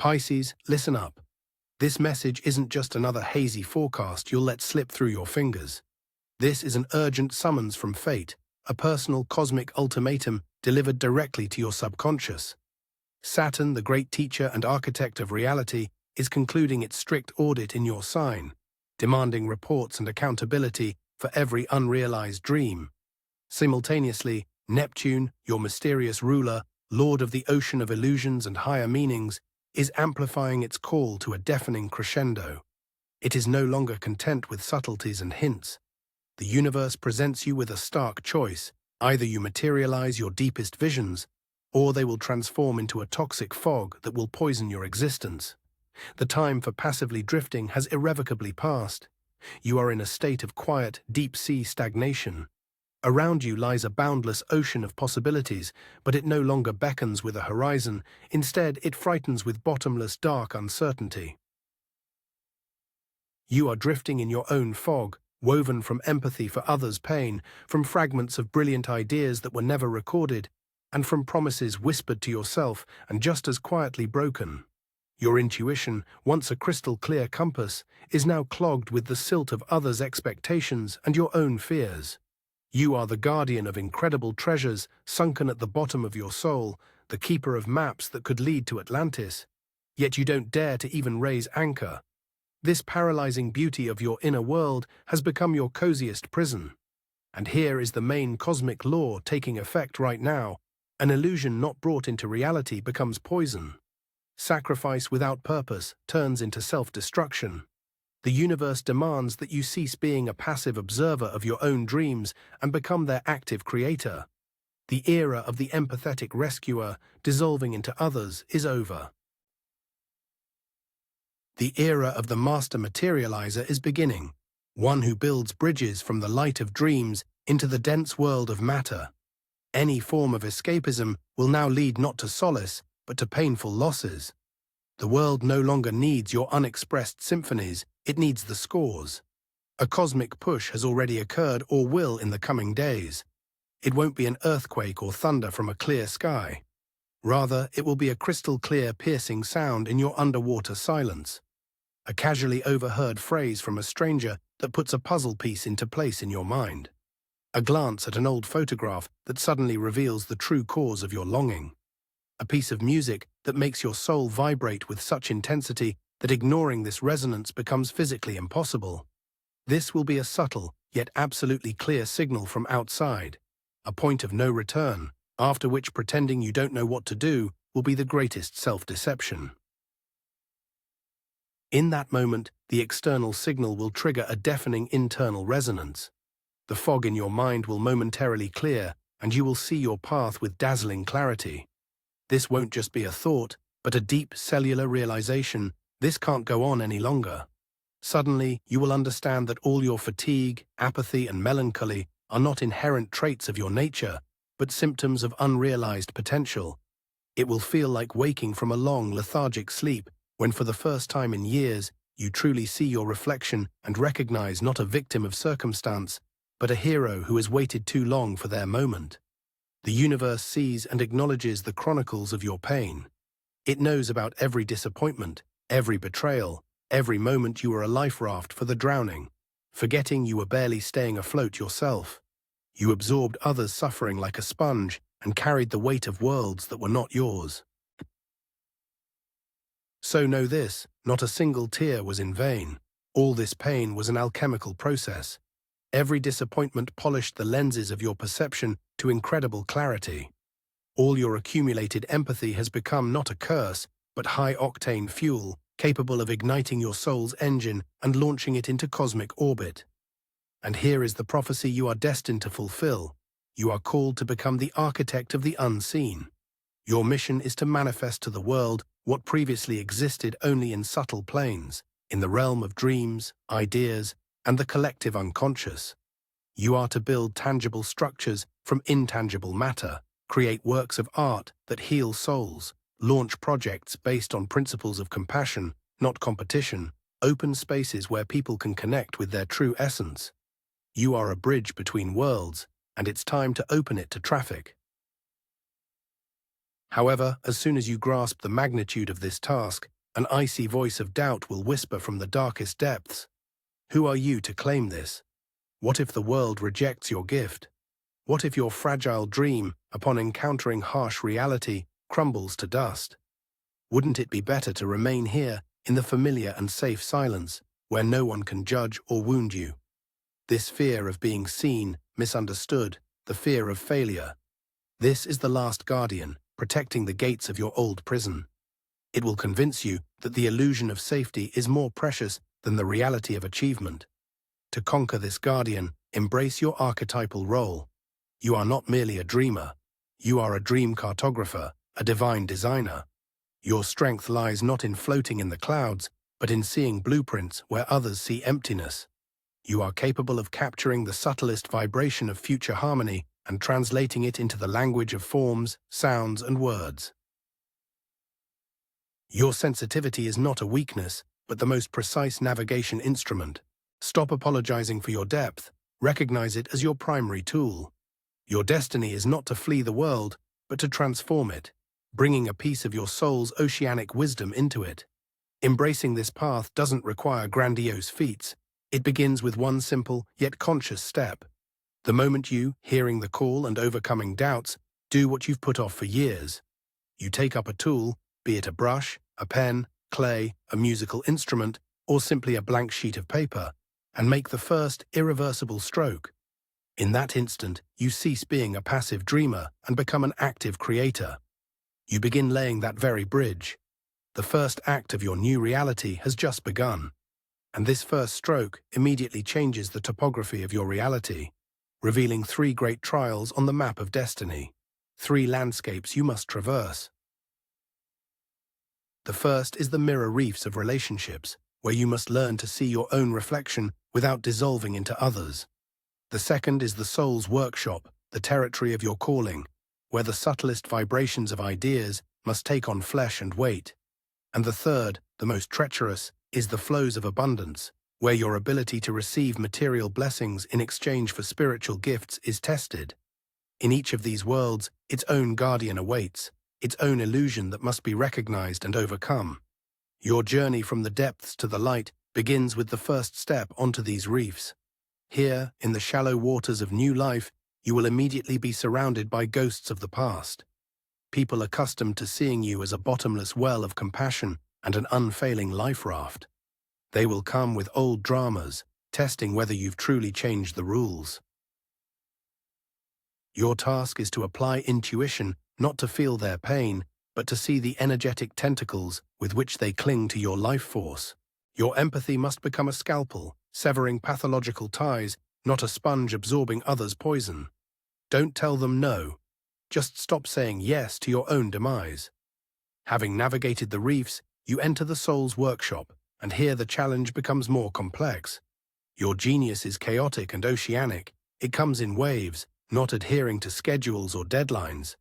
Pisces, listen up. This message isn't just another hazy forecast you'll let slip through your fingers. This is an urgent summons from fate, a personal cosmic ultimatum delivered directly to your subconscious. Saturn, the great teacher and architect of reality, is concluding its strict audit in your sign, demanding reports and accountability for every unrealized dream. Simultaneously, Neptune, your mysterious ruler, lord of the ocean of illusions and higher meanings, is amplifying its call to a deafening crescendo. It is no longer content with subtleties and hints. The universe presents you with a stark choice. Either you materialize your deepest visions, or they will transform into a toxic fog that will poison your existence. The time for passively drifting has irrevocably passed. You are in a state of quiet, deep-sea stagnation. Around you lies a boundless ocean of possibilities, but it no longer beckons with a horizon. Instead, it frightens with bottomless, dark uncertainty. You are drifting in your own fog, woven from empathy for others' pain, from fragments of brilliant ideas that were never recorded, and from promises whispered to yourself and just as quietly broken. Your intuition, once a crystal-clear compass, is now clogged with the silt of others' expectations and your own fears. You are the guardian of incredible treasures sunken at the bottom of your soul, the keeper of maps that could lead to Atlantis. Yet you don't dare to even raise anchor. This paralyzing beauty of your inner world has become your coziest prison. And here is the main cosmic law taking effect right now. An illusion not brought into reality becomes poison. Sacrifice without purpose turns into self-destruction. The universe demands that you cease being a passive observer of your own dreams and become their active creator. The era of the empathetic rescuer, dissolving into others, is over. The era of the master materializer is beginning, one who builds bridges from the light of dreams into the dense world of matter. Any form of escapism will now lead not to solace, but to painful losses. The world no longer needs your unexpressed symphonies, it needs the scores. A cosmic push has already occurred or will in the coming days. It won't be an earthquake or thunder from a clear sky. Rather, it will be a crystal-clear, piercing sound in your underwater silence. A casually overheard phrase from a stranger that puts a puzzle piece into place in your mind. A glance at an old photograph that suddenly reveals the true cause of your longing. A piece of music that makes your soul vibrate with such intensity that ignoring this resonance becomes physically impossible. This will be a subtle, yet absolutely clear signal from outside, a point of no return, after which pretending you don't know what to do will be the greatest self-deception. In that moment, the external signal will trigger a deafening internal resonance. The fog in your mind will momentarily clear, and you will see your path with dazzling clarity. This won't just be a thought, but a deep cellular realization. This can't go on any longer. Suddenly, you will understand that all your fatigue, apathy, and melancholy are not inherent traits of your nature, but symptoms of unrealized potential. It will feel like waking from a long, lethargic sleep, when for the first time in years, you truly see your reflection and recognize not a victim of circumstance, but a hero who has waited too long for their moment. The universe sees and acknowledges the chronicles of your pain. It knows about every disappointment, every betrayal, every moment you were a life raft for the drowning, forgetting you were barely staying afloat yourself. You absorbed others' suffering like a sponge and carried the weight of worlds that were not yours. So know this, not a single tear was in vain. All this pain was an alchemical process. Every disappointment polished the lenses of your perception to incredible clarity. All your accumulated empathy has become not a curse, but high-octane fuel, capable of igniting your soul's engine and launching it into cosmic orbit. And here is the prophecy you are destined to fulfill. You are called to become the architect of the unseen. Your mission is to manifest to the world what previously existed only in subtle planes, in the realm of dreams, ideas, and the collective unconscious. You are to build tangible structures from intangible matter, create works of art that heal souls, launch projects based on principles of compassion, not competition, open spaces where people can connect with their true essence. You are a bridge between worlds, and it's time to open it to traffic. However, as soon as you grasp the magnitude of this task, an icy voice of doubt will whisper from the darkest depths. Who are you to claim this? What if the world rejects your gift? What if your fragile dream, upon encountering harsh reality, crumbles to dust? Wouldn't it be better to remain here, in the familiar and safe silence, where no one can judge or wound you? This fear of being seen, misunderstood, the fear of failure. This is the last guardian, protecting the gates of your old prison. It will convince you that the illusion of safety is more precious than the reality of achievement. To conquer this guardian, embrace your archetypal role. You are not merely a dreamer. You are a dream cartographer, a divine designer. Your strength lies not in floating in the clouds, but in seeing blueprints where others see emptiness. You are capable of capturing the subtlest vibration of future harmony and translating it into the language of forms, sounds, and words. Your sensitivity is not a weakness, but the most precise navigation instrument. Stop apologizing for your depth. Recognize it as your primary tool. Your destiny is not to flee the world, but to transform it, bringing a piece of your soul's oceanic wisdom into it. Embracing this path doesn't require grandiose feats. It begins with one simple, yet conscious step. The moment you, hearing the call and overcoming doubts, do what you've put off for years. You take up a tool, be it a brush, a pen, clay, a musical instrument, or simply a blank sheet of paper, and make the first irreversible stroke. In that instant, you cease being a passive dreamer and become an active creator. You begin laying that very bridge. The first act of your new reality has just begun. And this first stroke immediately changes the topography of your reality, revealing 3 great trials on the map of destiny, 3 landscapes you must traverse. The first is the mirror reefs of relationships, where you must learn to see your own reflection without dissolving into others. The second is the soul's workshop, the territory of your calling, where the subtlest vibrations of ideas must take on flesh and weight. And the third, the most treacherous, is the flows of abundance, where your ability to receive material blessings in exchange for spiritual gifts is tested. In each of these worlds, its own guardian awaits, its own illusion that must be recognized and overcome. Your journey from the depths to the light begins with the first step onto these reefs. Here, in the shallow waters of new life, you will immediately be surrounded by ghosts of the past. People accustomed to seeing you as a bottomless well of compassion and an unfailing life raft. They will come with old dramas, testing whether you've truly changed the rules. Your task is to apply intuition, not to feel their pain, but to see the energetic tentacles with which they cling to your life force. Your empathy must become a scalpel, severing pathological ties, not a sponge absorbing others' poison. Don't tell them no. Just stop saying yes to your own demise. Having navigated the reefs, you enter the soul's workshop, and here the challenge becomes more complex. Your genius is chaotic and oceanic. It comes in waves, not adhering to schedules or deadlines.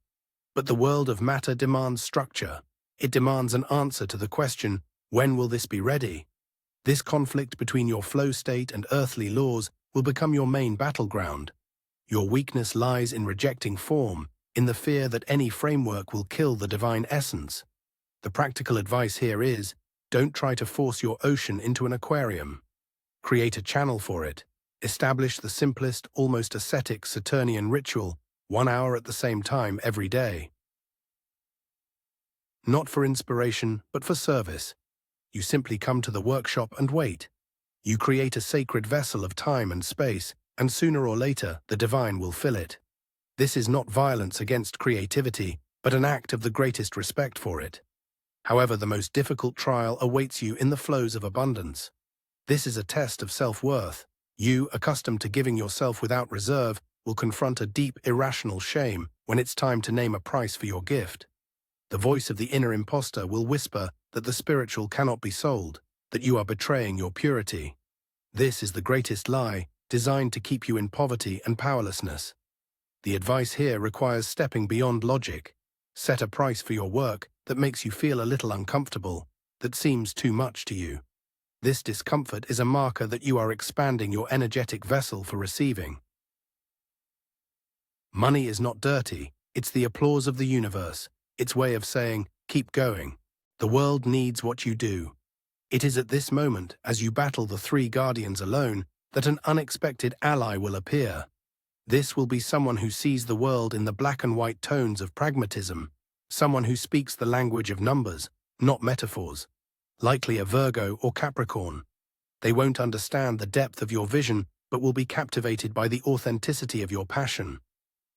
But the world of matter demands structure. It demands an answer to the question, when will this be ready? This conflict between your flow state and earthly laws will become your main battleground. Your weakness lies in rejecting form, in the fear that any framework will kill the divine essence. The practical advice here is, don't try to force your ocean into an aquarium. Create a channel for it. Establish the simplest, almost ascetic Saturnian ritual, 1 hour at the same time every day. Not for inspiration, but for service. You simply come to the workshop and wait. You create a sacred vessel of time and space, and sooner or later, the divine will fill it. This is not violence against creativity, but an act of the greatest respect for it. However, the most difficult trial awaits you in the flows of abundance. This is a test of self-worth. You, accustomed to giving yourself without reserve, will confront a deep, irrational shame when it's time to name a price for your gift. The voice of the inner imposter will whisper that the spiritual cannot be sold, that you are betraying your purity. This is the greatest lie, designed to keep you in poverty and powerlessness. The advice here requires stepping beyond logic. Set a price for your work that makes you feel a little uncomfortable, that seems too much to you. This discomfort is a marker that you are expanding your energetic vessel for receiving. Money is not dirty, it's the applause of the universe. its way of saying, keep going. The world needs what you do. It is at this moment, as you battle the three guardians alone, that an unexpected ally will appear. This will be someone who sees the world in the black and white tones of pragmatism, someone who speaks the language of numbers, not metaphors, likely a Virgo or Capricorn. They won't understand the depth of your vision, but will be captivated by the authenticity of your passion.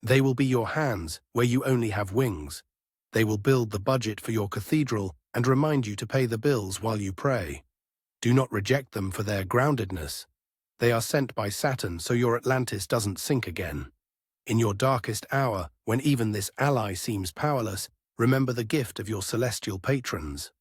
They will be your hands, where you only have wings. They will build the budget for your cathedral and remind you to pay the bills while you pray. Do not reject them for their groundedness. They are sent by Saturn so your Atlantis doesn't sink again. In your darkest hour, when even this ally seems powerless, remember the gift of your celestial patrons.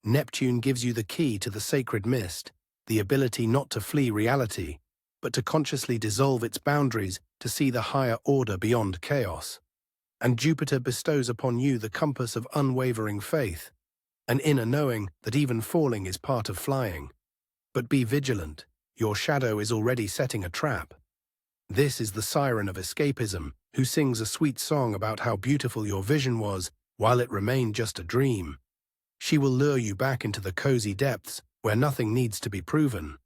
Neptune gives you the key to the sacred mist, the ability not to flee reality, but to consciously dissolve its boundaries to see the higher order beyond chaos. And Jupiter bestows upon you the compass of unwavering faith, an inner knowing that even falling is part of flying. But be vigilant, your shadow is already setting a trap. This is the siren of escapism, who sings a sweet song about how beautiful your vision was while it remained just a dream. She will lure you back into the cozy depths where nothing needs to be proven,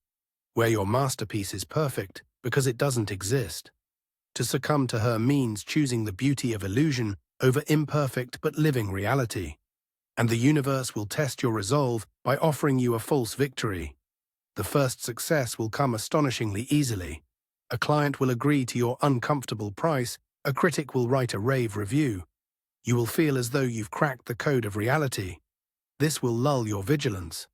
where your masterpiece is perfect because it doesn't exist. To succumb to her means choosing the beauty of illusion over imperfect but living reality. And the universe will test your resolve by offering you a false victory. The first success will come astonishingly easily. A client will agree to your uncomfortable price, a critic will write a rave review. You will feel as though you've cracked the code of reality. This will lull your vigilance.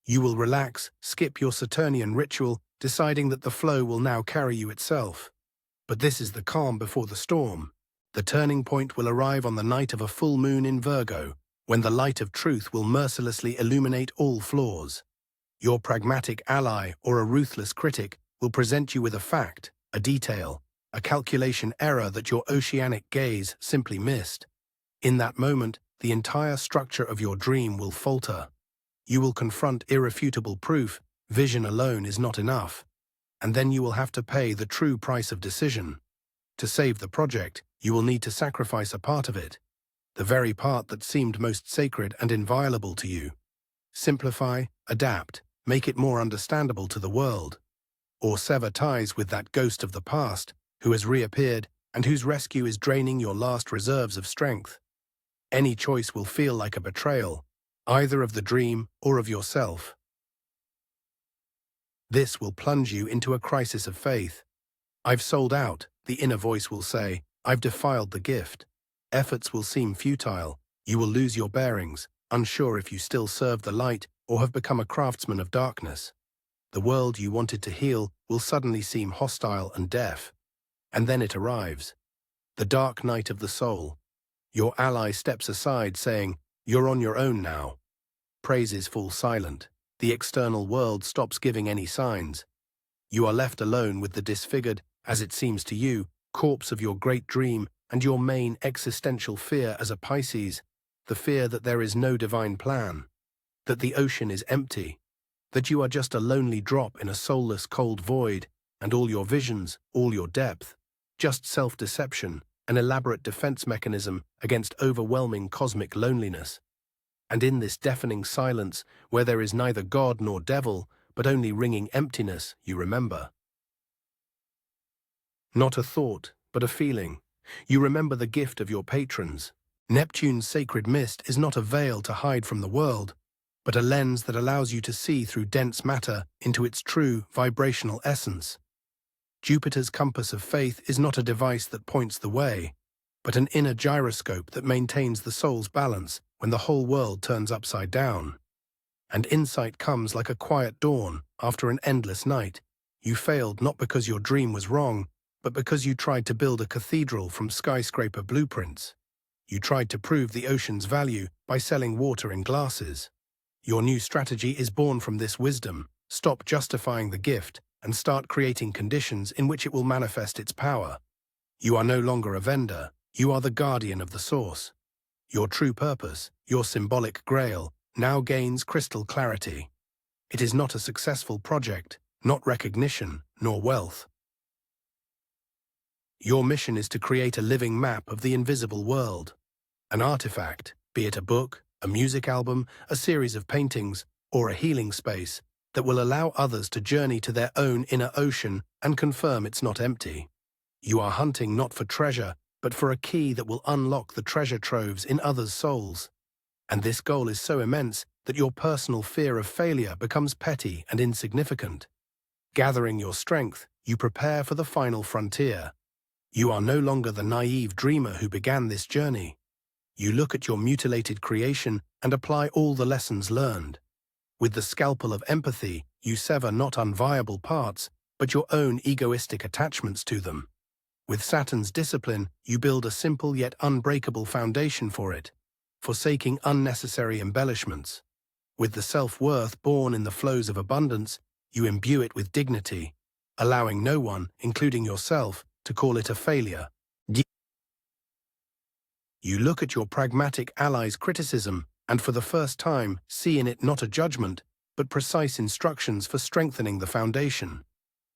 You will relax, skip your Saturnian ritual, deciding that the flow will now carry you itself. But this is the calm before the storm. The turning point will arrive on the night of a full moon in Virgo, when the light of truth will mercilessly illuminate all flaws. Your pragmatic ally or a ruthless critic will present you with a fact, a detail, a calculation error that your oceanic gaze simply missed. In that moment, the entire structure of your dream will falter. You will confront irrefutable proof, vision alone is not enough, and then you will have to pay the true price of decision. To save the project, you will need to sacrifice a part of it, the very part that seemed most sacred and inviolable to you. Simplify, adapt, make it more understandable to the world, or sever ties with that ghost of the past who has reappeared and whose rescue is draining your last reserves of strength. Any choice will feel like a betrayal, either of the dream or of yourself. This will plunge you into a crisis of faith. I've sold out, the inner voice will say. I've defiled the gift. Efforts will seem futile. You will lose your bearings, unsure if you still serve the light or have become a craftsman of darkness. The world you wanted to heal will suddenly seem hostile and deaf. And then it arrives. The dark night of the soul. Your ally steps aside, saying, "You're on your own now." Praises fall silent. The external world stops giving any signs. You are left alone with the disfigured, as it seems to you, corpse of your great dream and your main existential fear as a Pisces, the fear that there is no divine plan, that the ocean is empty, that you are just a lonely drop in a soulless cold void, and all your visions, all your depth, just self-deception, an elaborate defense mechanism against overwhelming cosmic loneliness. And in this deafening silence, where there is neither God nor devil, but only ringing emptiness, you remember. Not a thought, but a feeling. You remember the gift of your patrons. Neptune's sacred mist is not a veil to hide from the world, but a lens that allows you to see through dense matter into its true vibrational essence. Jupiter's compass of faith is not a device that points the way, but an inner gyroscope that maintains the soul's balance when the whole world turns upside down. And insight comes like a quiet dawn after an endless night. You failed not because your dream was wrong, but because you tried to build a cathedral from skyscraper blueprints. You tried to prove the ocean's value by selling water in glasses. Your new strategy is born from this wisdom. Stop justifying the gift and start creating conditions in which it will manifest its power. You are no longer a vendor, you are the guardian of the source. Your true purpose, your symbolic grail, now gains crystal clarity. It is not a successful project, not recognition, nor wealth. Your mission is to create a living map of the invisible world. An artifact, be it a book, a music album, a series of paintings, or a healing space, that will allow others to journey to their own inner ocean and confirm it's not empty. You are hunting not for treasure, but for a key that will unlock the treasure troves in others' souls. And this goal is so immense that your personal fear of failure becomes petty and insignificant. Gathering your strength, you prepare for the final frontier. You are no longer the naive dreamer who began this journey. You look at your mutilated creation and apply all the lessons learned. With the scalpel of empathy, you sever not unviable parts, but your own egoistic attachments to them. With Saturn's discipline, you build a simple yet unbreakable foundation for it, forsaking unnecessary embellishments. With the self-worth born in the flows of abundance, you imbue it with dignity, allowing no one, including yourself, to call it a failure. You look at your pragmatic ally's criticism and for the first time see in it not a judgment, but precise instructions for strengthening the foundation.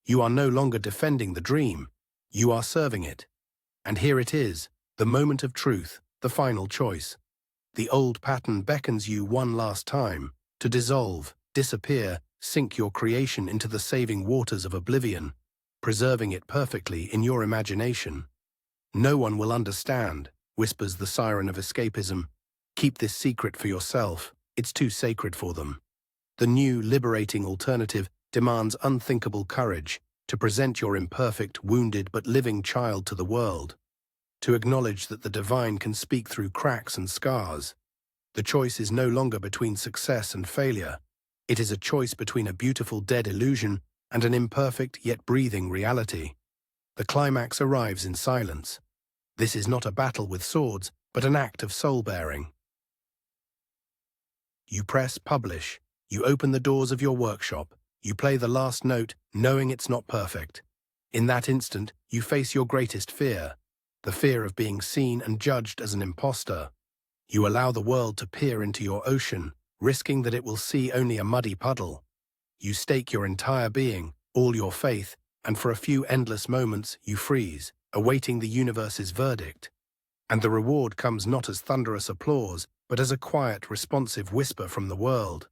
You are no longer defending the dream, you are serving it. And here it is, the moment of truth, the final choice. The old pattern beckons you one last time, to dissolve, disappear, sink your creation into the saving waters of oblivion, preserving it perfectly in your imagination. No one will understand, whispers the siren of escapism. Keep this secret for yourself, it's too sacred for them. The new, liberating alternative demands unthinkable courage to present your imperfect, wounded but living child to the world, to acknowledge that the divine can speak through cracks and scars. The choice is no longer between success and failure. It is a choice between a beautiful dead illusion and an imperfect yet breathing reality. The climax arrives in silence. This is not a battle with swords, but an act of soul-bearing. You press publish. You open the doors of your workshop. You play the last note, knowing it's not perfect. In that instant, you face your greatest fear, the fear of being seen and judged as an imposter. You allow the world to peer into your ocean, risking that it will see only a muddy puddle. You stake your entire being, all your faith, and for a few endless moments you freeze, awaiting the universe's verdict. And the reward comes not as thunderous applause, but as a quiet, responsive whisper from the world.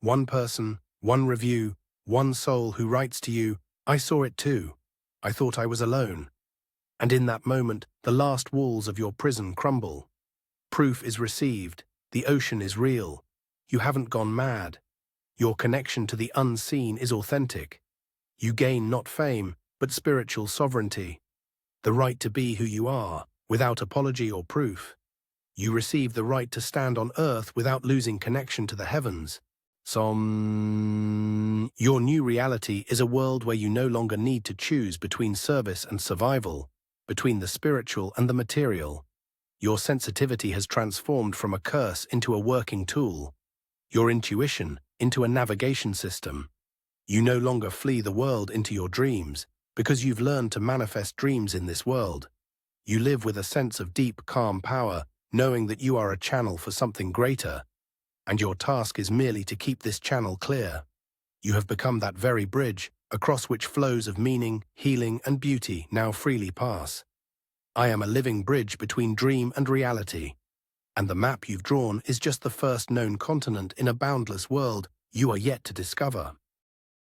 One person, one review, one soul who writes to you, "I saw it too. I thought I was alone." And in that moment, the last walls of your prison crumble. Proof is received. The ocean is real. You haven't gone mad. Your connection to the unseen is authentic. You gain not fame, but spiritual sovereignty. The right to be who you are, without apology or proof. You receive the right to stand on earth without losing connection to the heavens. Your new reality is a world where you no longer need to choose between service and survival, between the spiritual and the material. Your sensitivity has transformed from a curse into a working tool, your intuition into a navigation system. You no longer flee the world into your dreams, because you've learned to manifest dreams in this world. You live with a sense of deep, calm power, knowing that you are a channel for something greater, and your task is merely to keep this channel clear. You have become that very bridge, across which flows of meaning, healing, and beauty now freely pass. I am a living bridge between dream and reality, and the map you've drawn is just the first known continent in a boundless world you are yet to discover.